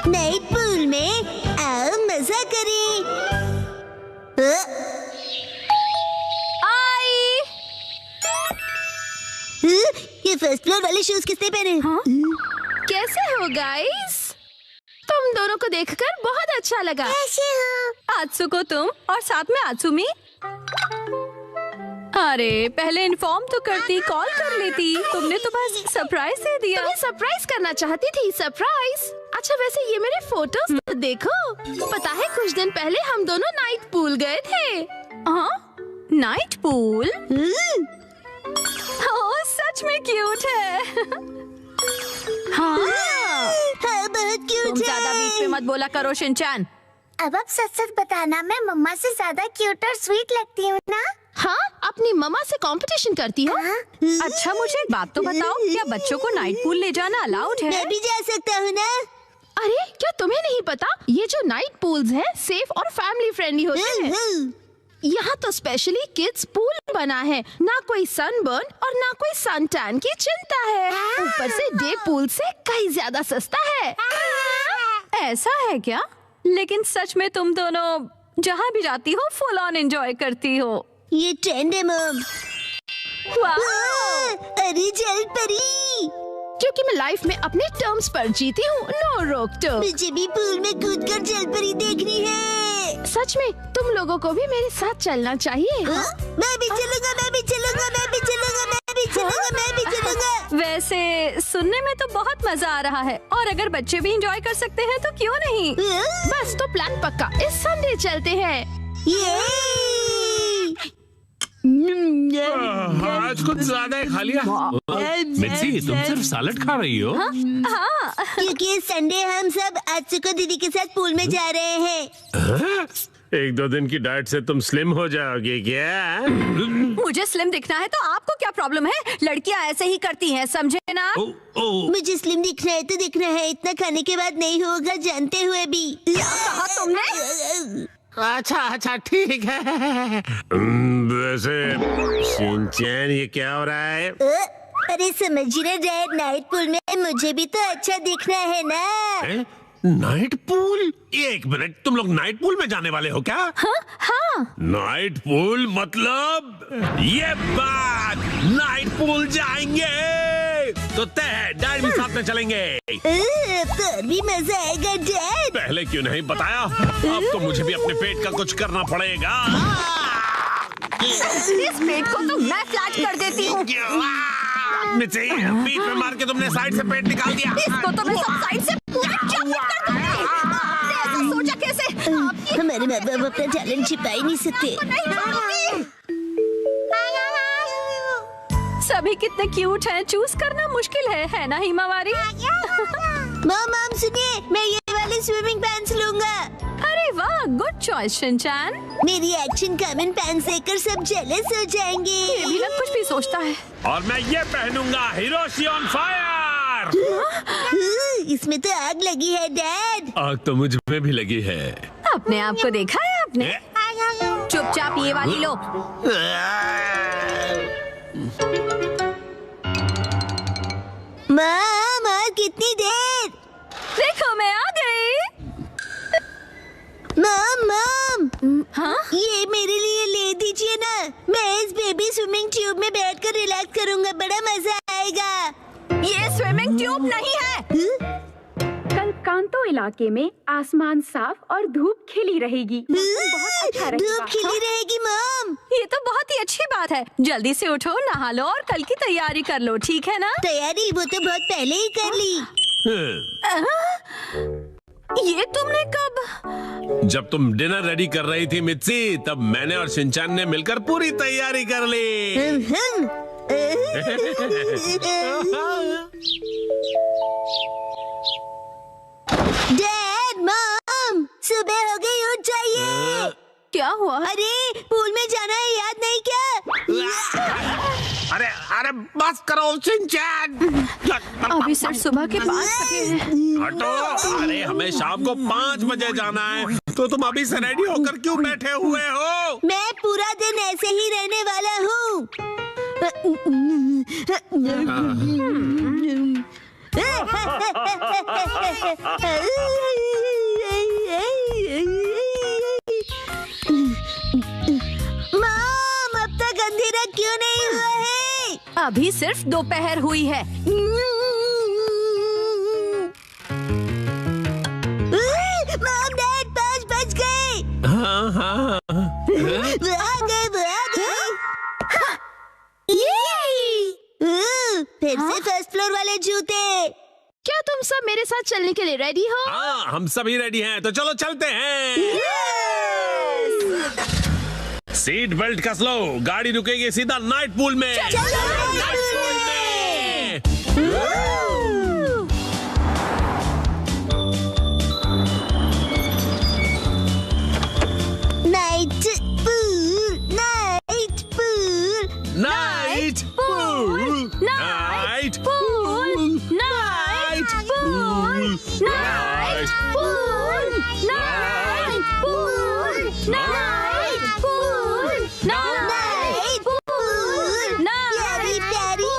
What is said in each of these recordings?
Night pool में आओ मजा करें। आई। ये फर्स्ट फ्लोर वाले शूज किसने पहने? हाँ? कैसे हो गाइस? तुम दोनों को देखकर बहुत अच्छा लगा। कैसे हो? आत्सुको तुम और साथ में आत्सुमी। अरे पहले इन्फॉर्म तो करती, कॉल कर लेती। तुमने तो बस सरप्राइज दे दिया। तुम्हें सरप्राइज करना चाहती थी। सरप्राइज? अच्छा वैसे ये मेरे फोटोज तो देखो। पता है कुछ दिन पहले हम दोनों नाइट पूल गए थे। हाँ नाइट पूल? ओह सच में क्यूट है। हाँ बहुत क्यूट तुम ज्यादा बीच में मत बोला करो शिनचैन। अब आप सच सच बताना, मैं मम्मा से ज्यादा क्यूट और स्वीट लगती हूँ ना? हाँ अपनी मम्मा से कंपटीशन करती हो? अच्छा मुझे एक बात तो बताओ, क्या बच्चों को नाइट पूल ले जाना अलाउड है? मैं भी जा सकता हूँ ना? अरे क्या तुम्हें नहीं पता, ये जो नाइट पूल्स हैं सेफ और फैमिली फ्रेंडली होते हैं। यहाँ तो स्पेशली किड्स पूल बना है, ना कोई सनबर्न और ना कोई सन टैन की चिंता है। ऊपर से डे पूल से कहीं ज्यादा सस्ता है। ऐसा है क्या? लेकिन सच में तुम दोनों जहाँ भी जाती हो फुल ऑन एंजॉय करती हो। ये ट्रेंड है मम। अरे जल परी, क्योंकि मैं लाइफ में अपने टर्म्स पर जीती हूँ, नो रोक टोक। मुझे भी पूल में कूदकर जल परी देखनी है। सच में तुम लोगों को भी मेरे साथ चलना चाहिए। मैं भी चलूंगा, मैं भी चलूंगा, मैं भी चलूंगा, मैं भी चलूंगा, मैं भी चलूंगा। वैसे सुनने में तो बहुत मजा आ रहा है, और अगर बच्चे भी एंजॉय कर सकते हैं तो क्यों नहीं। बस तो प्लान पक्का, इस संडे चलते हैं। आज कुछ ज्यादा ही खा लिया। मिर्ची तुम सिर्फ सैलेड खा रही हो? हाँ। क्योंकि इस संडे हम सब आत्सुको दीदी के साथ पूल में जा रहे हैं। एक दो दिन की डाइट से तुम स्लिम हो जाओगे क्या? मुझे स्लिम दिखना है तो आपको क्या प्रॉब्लम है? लड़कियां ऐसे ही करती हैं, समझे ना? मुझे स्लिम दिखना है तो दिखना है, इतना खाने के बाद नहीं होगा जानते हुए भी। क्या कहा तुमने? अच्छा ठीक है। वैसे शिनचैन ये क्या हो रहा है? अरे समझिए ना डैड, नाइट पूल में मुझे भी तो अच्छा दिखना है ना। Night pool? एक मिनट, तुम लोग नाइट पूल में जाने वाले हो क्या? हाँ। नाइट पूल मतलब ये बात, नाइट पूल जाएंगे तो तय है, डैड भी साथ में चलेंगे। तो भी मजा आएगा डैड। पहले क्यों नहीं बताया? अब तो मुझे भी अपने पेट का कुछ करना पड़ेगा। इस पेट को तो मैं फ्लैट कर देती हूँ। बीच में मार के तुमने साइड से पेट निकाल दिया। इसको तो मैं सब साइड से पूरा चॉप कर दूंगी। आपने ऐसा सोचा कैसे? हमारे माँ बाप अपना टैलेंट छिपा ही नहीं सकते। सभी कितने क्यूट हैं, चूज करना मुश्किल है ना हिमावारी? मॉम सुनिए, मैं ये वाले स्विमिंग पैंट्स लूंगा। अरे वाह, गुड चॉइस शिनचैन। मेरी एक्शन कॉमन पैंट्स देखकर सब जेलस हो जाएंगे। ये भी ना कुछ भी सोचता है। और मैं ये पहनूंगा, हिरोशी ऑन फायर। इसमें तो आग लगी है डैड। आग तो मुझ में भी लगी है। अपने आप को देखा है आपने? चुपचाप ये वाली लो। माँ कितनी देर? देखो मैं आ गई। मॉम हाँ? ये मेरे लिए ले दीजिए ना, मैं इस बेबी स्विमिंग ट्यूब में बैठकर रिलैक्स करूंगा, बड़ा मजा आएगा। ये स्विमिंग ट्यूब नहीं है। कल कांतो इलाके में आसमान साफ और धूप खिली रहेगी। बहुत अच्छा रहेगा। धूप खिली रहेगी मॉम। ये तो बहुत ही अच्छी बात है। जल्दी से उठो, नहा लो और कल की तैयारी कर लो, ठीक है ना? तैयारी वो तो बहुत पहले ही कर ली। ये तुमने कब? जब तुम डिनर रेडी कर रही थी मित्सी, तब मैंने और शिनचैन ने मिलकर पूरी तैयारी कर ली। डैड मॉम सुबह हो गई, उठ जाइए। क्या हुआ? अरे पूल में जाना है, याद नहीं क्या? अरे बस करो शिनचैन। अभी सिर्फ सुबह के 5 बजे हैं। हटो। अरे हमें शाम को 5 बजे जाना है, तो तुम अभी से रेडी होकर क्यों बैठे हुए हो? मैं पूरा दिन ऐसे ही रहने वाला हूँ। अभी सिर्फ दोपहर हुई है। मॉम डैड 5 बज गए। हाँ हाँ वो आ गए। फिर से फर्स्ट फ्लोर वाले जूते। क्या तुम सब मेरे साथ चलने के लिए रेडी हो? हाँ, हम सभी रेडी हैं, तो चलो चलते हैं। सीट बेल्ट कस लो, गाड़ी रुकेगी सीधा नाइट पूल में। Night pool, night pool, night pool, night pool, night pool, night pool, night pool, night pool, night pool, प्यारी प्यारी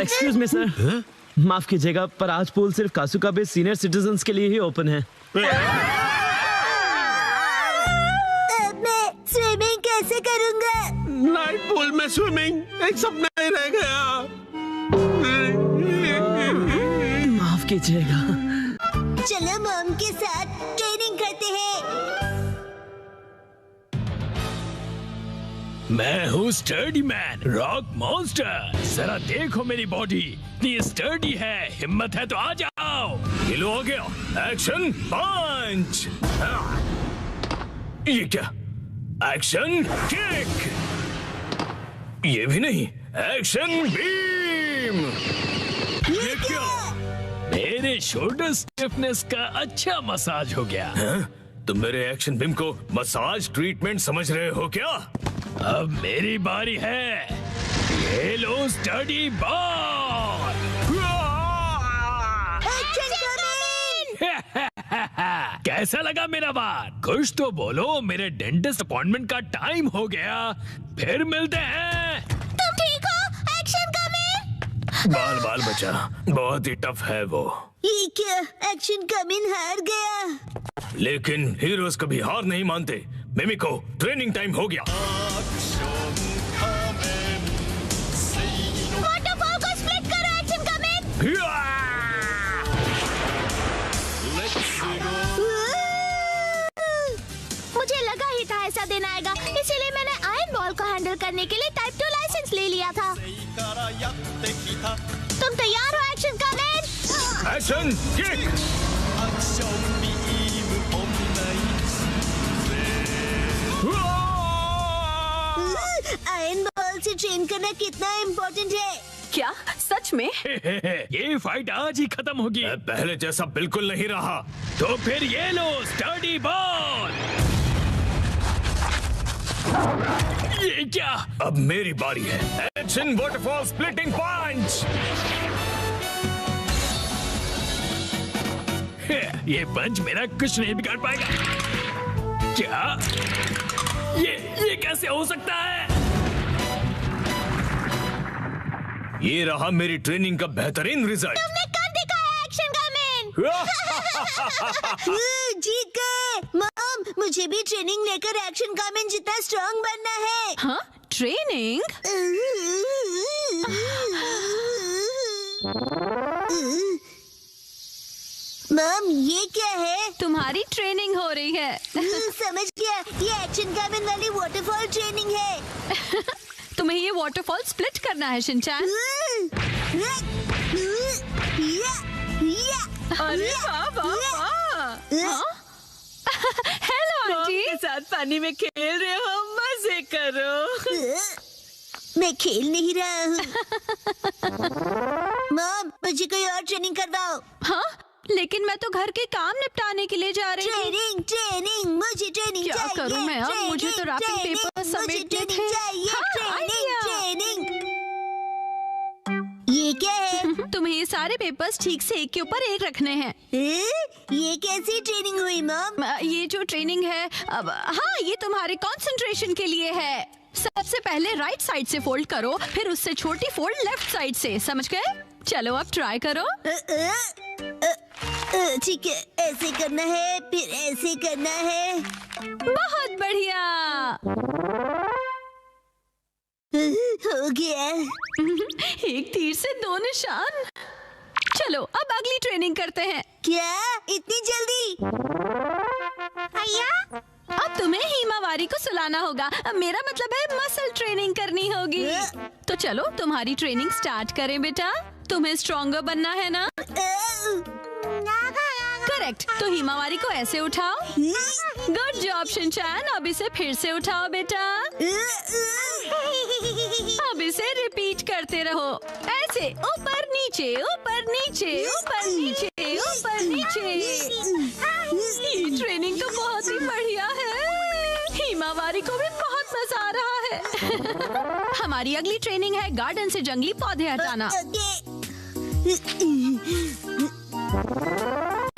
एक्सक्यूज मी सर, माफ कीजिएगा पर आज पूल सिर्फ कासुका बे सीनियर सिटीजन्स के लिए ही ओपन है। मैं स्विमिंग कैसे करूँगा? नाइट पूल में स्विमिंग एक सपना ही रह गया। माफ कीजिएगा। चलो मॉम के साथ ट्रेनिंग करते हैं। मैं हूँ स्टर्डी मैन, रॉक मॉन्स्टर। जरा देखो मेरी बॉडी इतनी स्टर्डी है, हिम्मत है तो आ जाओ। गिलो हो गया, एक्शन पंच। ये क्या? Action kick. ये भी नहीं, एक्शन बीम। ये क्या? मेरे शोल्डर स्टिफनेस का अच्छा मसाज हो गया। तुम मेरे एक्शन बीम को मसाज ट्रीटमेंट समझ रहे हो क्या? अब मेरी बारी है। ये लो स्टडी बॉल। कैसा लगा मेरा बात? कुछ तो बोलो, मेरे डेंटिस्ट अपॉइंटमेंट का टाइम हो गया। फिर मिलते हैं। तुम ठीक हो? Action coming. बाल बाल बचा, बहुत ही टफ है वो। ये क्या? एक्शन कमिंग हार गया। लेकिन हीरोज कभी हार नहीं मानते। मिमिको, ट्रेनिंग टाइम हो गया। वाटरफॉल को स्प्लिट करो, एक्शन कमिंग। मुझे लगा ही था ऐसा दिन आएगा, इसीलिए मैंने आयरन बॉल को हैंडल करने के लिए टाइप 2 लाइसेंस ले लिया था। तुम तैयार हो action coming? Action kick. Iron ball से ट्रेन करना कितना इम्पोर्टेंट है। क्या सच में? ये फाइट आज ही खत्म होगी। पहले जैसा बिल्कुल नहीं रहा। तो फिर ये लो स्टडी बॉल। ये क्या? अब मेरी बारी है। एक्शन वाटरफॉल स्प्लिटिंग पंच। ये पंच मेरा कुछ नहीं बिगाड़ पाएगा। क्या? ये कैसे हो सकता है? ये रहा मेरी ट्रेनिंग का बेहतरीन रिजल्ट। तुमने कर दिखाया एक्शन कमिंग। जीत गए। मॉम, मुझे भी ट्रेनिंग लेकर एक्शन कमिंग जितना स्ट्रांग बनना है। हाँ, ट्रेनिंग? मॉम, ये क्या है? तुम्हारी ट्रेनिंग हो रही है। समझ गया, ये एक्शन कमिंग वाली वाटरफॉल ट्रेनिंग है। तुम्हें ये वाटरफॉल स्प्लिट करना है शिनचैन। अरे वाह वाह वाह। Hello aunty. के साथ पानी में खेल रहे हो, मजे करो। मैं खेल नहीं रहा हूँ। मॉम, मुझे कोई और ट्रेनिंग करवाओ। हाँ, लेकिन मैं तो घर के काम निपटाने के लिए जा रही हूँ। ट्रेनिंग, मुझे ट्रेनिंग क्या चाहिए। करूँ मैं अब? मुझे तो रैपिंग ट्रेनिंग, पेपर समेटने मुझे थे। चाहिए। हाँ, आइडिया। ट्रेनिंग। ये क्या है? तुम्हें ये सारे पेपर्स ठीक से एक के ऊपर एक रखने हैं। ये कैसी ट्रेनिंग हुई मॉम? ये जो ट्रेनिंग है, अब हाँ, ये तुम्हारे कंसंट्रेशन के लिए है। सबसे पहले राइट साइड से फोल्ड करो, फिर उससे छोटी फोल्ड लेफ्ट साइड से, समझ गए? चलो अब ट्राई करो। ठीक है, ऐसे करना है, फिर ऐसे करना है। बहुत बढ़िया। हो गया। एक तीर से दो निशान। चलो अब अगली ट्रेनिंग करते हैं। क्या इतनी जल्दी? अब तुम्हें हिमावारी को सुलाना होगा। अब मेरा मतलब है मसल ट्रेनिंग करनी होगी। तो चलो तुम्हारी ट्रेनिंग स्टार्ट करें बेटा। तुम्हें स्ट्रॉन्गर बनना है ना? करेक्ट। तो हिमावारी को ऐसे उठाओ। Good job Shinchan. अब इसे फिर से उठाओ बेटा। अब इसे रिपीट करते रहो, ऐसे ऊपर नीचे ऊपर नीचे ऊपर नीचे ऊपर नीचे। ये ट्रेनिंग तो बहुत ही बढ़िया है। हिमावारी को भी बहुत मजा आ रहा है। हमारी अगली ट्रेनिंग है गार्डन से जंगली पौधे हटाना।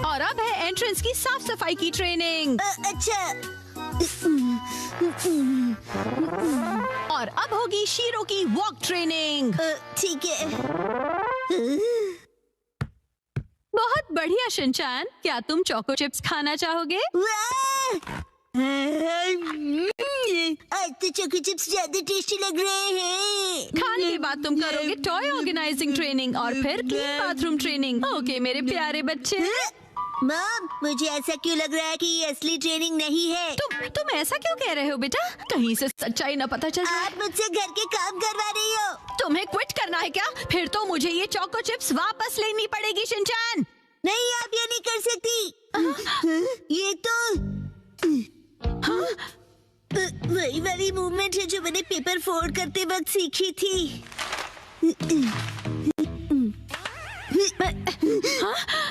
और अब है एंट्रेंस की साफ सफाई की ट्रेनिंग। अच्छा। और अब होगी शीरो की वॉक ट्रेनिंग। ठीक है। बहुत बढ़िया शिनचैन। क्या तुम चोको चिप्स खाना चाहोगे? आज तो चोको चिप्स ज्यादा टेस्टी लग रहे हैं। खाने के बाद तुम करोगे टॉय ऑर्गेनाइजिंग ट्रेनिंग और फिर क्लीन बाथरूम ट्रेनिंग। ओके मेरे प्यारे बच्चे। मॉम, मुझे ऐसा क्यों लग रहा है कि ये असली ट्रेनिंग नहीं है? तुम ऐसा क्यों कह रहे हो बेटा? कहीं से सच्चाई न पता चल जाए। आप मुझसे घर के काम करवा रही हो। तुम्हें क्विट करना है क्या? फिर तो मुझे ये चोको चिप्स वापस लेनी पड़ेगी शिनचैन। नहीं, आप ये नहीं कर सकती। ये तो वही वाली मूवमेंट है जो मैंने पेपर फोल्ड करते वक्त सीखी थी।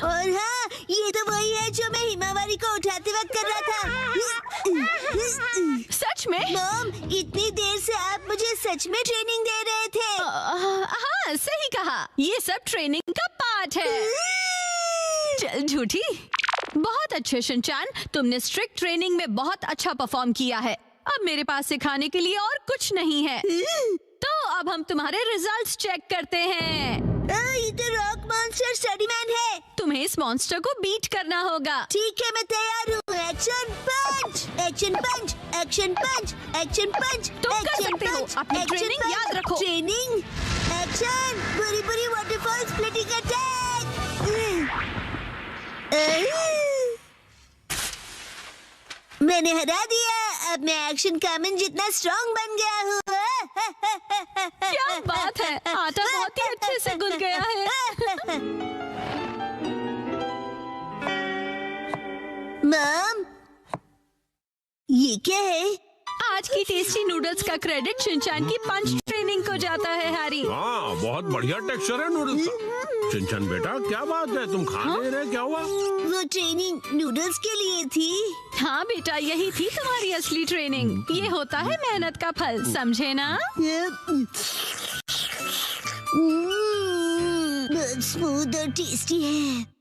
और हाँ, ये तो वही है जो मैं हिमावारी को उठाते वक्त कर रहा था। सच में? मॉम, इतनी देर से आप मुझे सच में ट्रेनिंग दे रहे थे। हाँ सही कहा। ये सब ट्रेनिंग का पार्ट है। चल झूठी। बहुत अच्छे शिनचैन, तुमने स्ट्रिक्ट ट्रेनिंग में बहुत अच्छा परफॉर्म किया है। अब मेरे पास सिखाने के लिए और कुछ नहीं है। तो अब हम तुम्हारे रिजल्ट्स चेक करते हैं। ये तो रॉक मॉन्स्टर स्टडीमैन है। तुम्हें इस मॉन्स्टर को बीट करना होगा। ठीक है, मैं तैयार हूँ। एक्शन पंच, एक्शन पंच, एक्शन पंच, एक्शन पंच। तुम कर सकते हो। अपनी ट्रेनिंग याद रखो। ट्रेनिंग, एक्शन, बुरी बुरी वाटरफॉल स्प्लिटिंग अटैक। मैंने हरा दिया। अब मैं एक्शन कामन जितना स्ट्रॉन्ग बन गया हूँ। क्या बात है, आटा बहुत ही अच्छे से गुल गया है। मॉम, ये क्या है? आज की टेस्टी नूडल्स का क्रेडिट शिनचैन की पंच ट्रेनिंग को जाता है हैरी। हाँ, बहुत बढ़िया टेक्सचर है नूडल्स का। शिनचैन बेटा, क्या बात है, तुम खा नहीं रहे, क्या हुआ? वो ट्रेनिंग नूडल्स के लिए थी। हाँ बेटा, यही थी तुम्हारी असली ट्रेनिंग। ये होता है मेहनत का फल, समझे ना? बहुत स्मूथ और टेस्टी है।